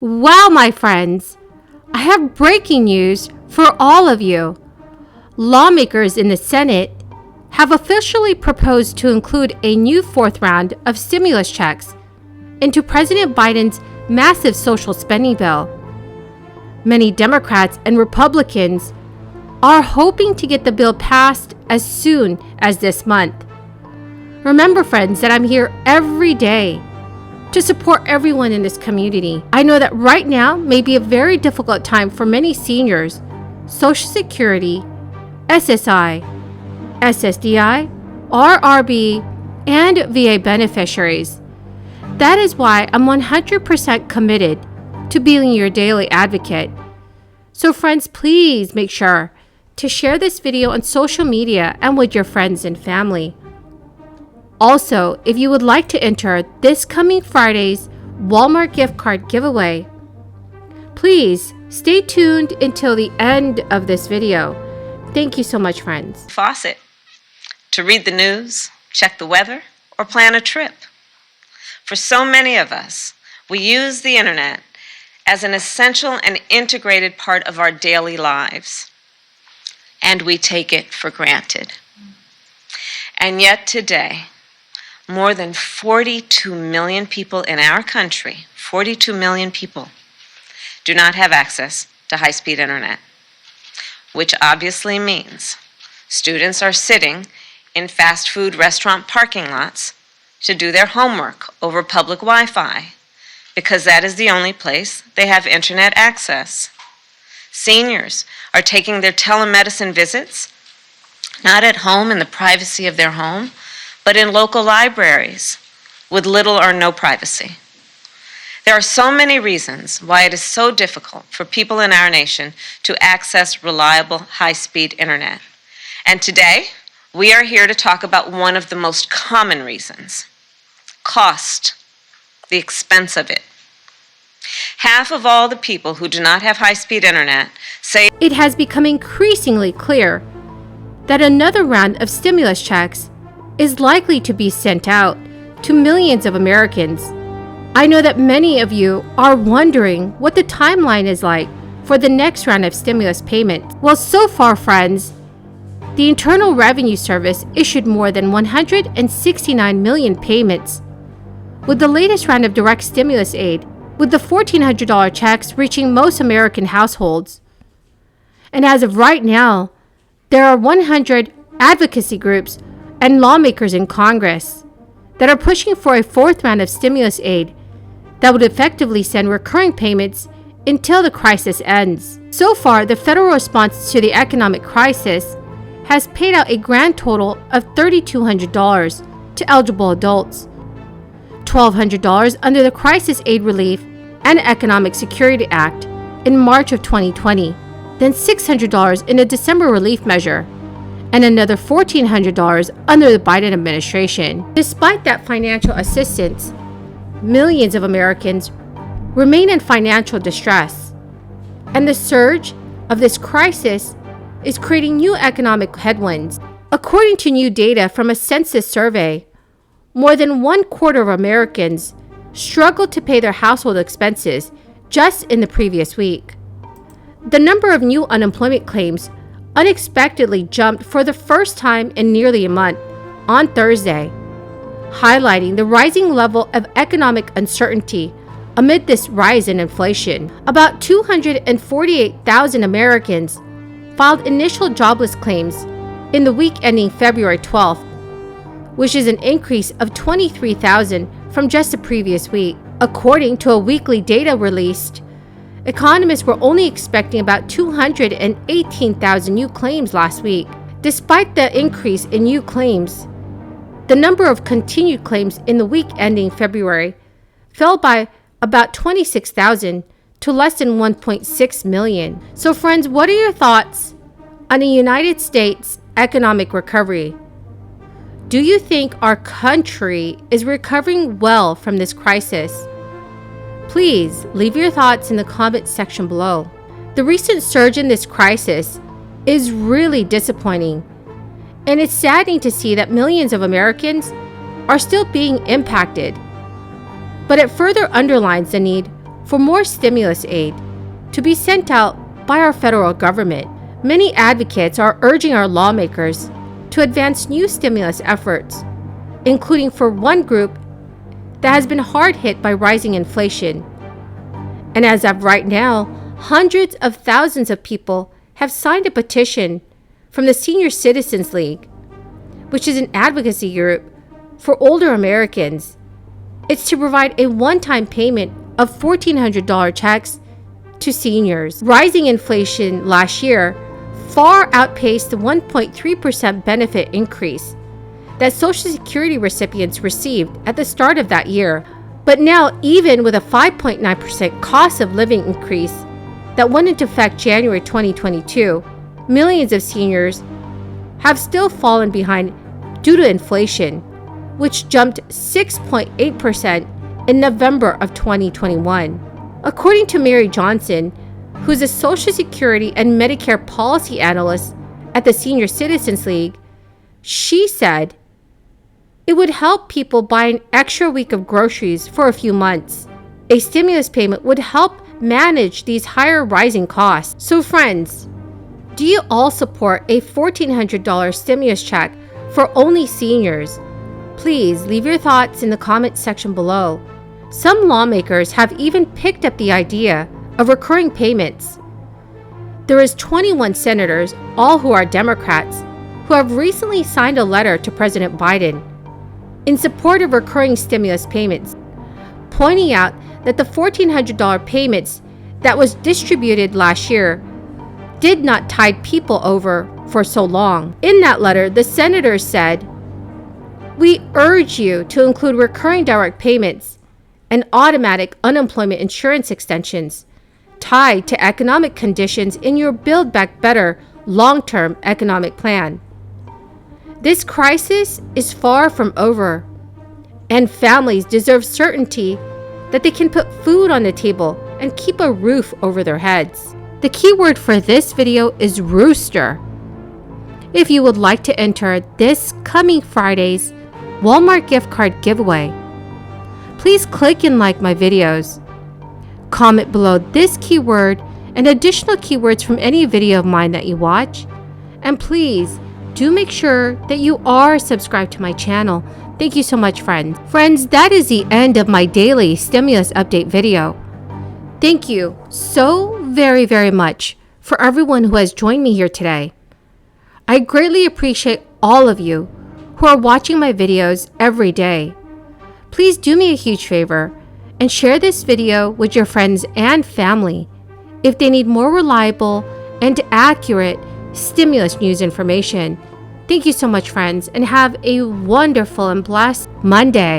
Wow, my friends, I have breaking news for all of you. Lawmakers in the Senate have officially proposed to include a new fourth round of stimulus checks into President Biden's massive social spending bill. Many Democrats and Republicans are hoping to get the bill passed as soon as this month. Remember, friends, that I'm here every day to support everyone in this community. I know that right now may be a very difficult time for many seniors, Social Security, SSI, SSDI, RRB, and VA beneficiaries. That is why I'm 100% committed to being your daily advocate. So friends, please make sure to share this video on social media and with your friends and family. Also, if you would like to enter this coming Friday's Walmart gift card giveaway, please stay tuned until the end of this video. Thank you so much, friends. Faucet to read the news, check the weather, or plan a trip. For so many of us, we use the internet as an essential and integrated part of our daily lives, and we take it for granted. And yet today, more than 42 million people in our country, 42 million people, do not have access to high-speed internet, which obviously means students are sitting in fast food restaurant parking lots to do their homework over public Wi-Fi because that is the only place they have internet access. Seniors are taking their telemedicine visits not at home in the privacy of their home, but in local libraries with little or no privacy. There are so many reasons why it is so difficult for people in our nation to access reliable, high-speed internet. And today, we are here to talk about one of the most common reasons: cost, the expense of it. Half of all the people who do not have high-speed internet say it has become increasingly clear that another round of stimulus checks is likely to be sent out to millions of Americans. I know that many of you are wondering what the timeline is like for the next round of stimulus payments. Well, so far, friends, the Internal Revenue Service issued more than 169 million payments, with the latest round of direct stimulus aid, with the $1,400 checks reaching most American households. And as of right now, there are 100 advocacy groups and lawmakers in Congress that are pushing for a fourth round of stimulus aid that would effectively send recurring payments until the crisis ends. So far, the federal response to the economic crisis has paid out a grand total of $3,200 to eligible adults, $1,200 under the Crisis Aid Relief and Economic Security Act in March of 2020, then $600 in a December relief measure, and another $1,400 under the Biden administration. Despite that financial assistance, millions of Americans remain in financial distress, and the surge of this crisis is creating new economic headwinds. According to new data from a census survey, more than 1/4 of Americans struggled to pay their household expenses just in the previous week. The number of new unemployment claims unexpectedly jumped for the first time in nearly a month on Thursday, highlighting the rising level of economic uncertainty amid this rise in inflation. About 248,000 Americans filed initial jobless claims in the week ending February 12th, which is an increase of 23,000 from just the previous week. According to a weekly data released, economists were only expecting about 218,000 new claims last week. Despite the increase in new claims, the number of continued claims in the week ending February fell by about 26,000 to less than 1.6 million. So friends, what are your thoughts on the United States economic recovery? Do you think our country is recovering well from this crisis? Please leave your thoughts in the comment section below. The recent surge in this crisis is really disappointing, and it's saddening to see that millions of Americans are still being impacted. But it further underlines the need for more stimulus aid to be sent out by our federal government. Many advocates are urging our lawmakers to advance new stimulus efforts, including for one group that has been hard hit by rising inflation. And as of right now, hundreds of thousands of people have signed a petition from the Senior Citizens League, which is an advocacy group for older Americans. It's to provide a one-time payment of $1,400 checks to seniors. Rising inflation last year far outpaced the 1.3% benefit increase that Social Security recipients received at the start of that year. But now, even with a 5.9% cost of living increase that went into effect January 2022, millions of seniors have still fallen behind due to inflation, which jumped 6.8% in November of 2021. According to Mary Johnson, who's a Social Security and Medicare policy analyst at the Senior Citizens League, she said it would help people buy an extra week of groceries for a few months. A stimulus payment would help manage these higher rising costs. So friends, do you all support a $1,400 stimulus check for only seniors? Please leave your thoughts in the comments section below. Some lawmakers have even picked up the idea of recurring payments. There is 21 senators, all who are Democrats, who have recently signed a letter to President Biden in support of recurring stimulus payments, pointing out that the $1,400 payments that was distributed last year did not tide people over for so long. In that letter, the senators said, "We urge you to include recurring direct payments and automatic unemployment insurance extensions tied to economic conditions in your Build Back Better long-term economic plan. This crisis is far from over, and families deserve certainty that they can put food on the table and keep a roof over their heads." The keyword for this video is rooster. If you would like to enter this coming Friday's Walmart gift card giveaway, please click and like my videos. Comment below this keyword and additional keywords from any video of mine that you watch. And please do make sure that you are subscribed to my channel. Thank you so much, friends. Friends, that is the end of my daily stimulus update video. Thank you so very much for everyone who has joined me here today. I greatly appreciate all of you who are watching my videos every day. Please do me a huge favor and share this video with your friends and family if they need more reliable and accurate stimulus news information. Thank you so much, friends, and have a wonderful and blessed Monday.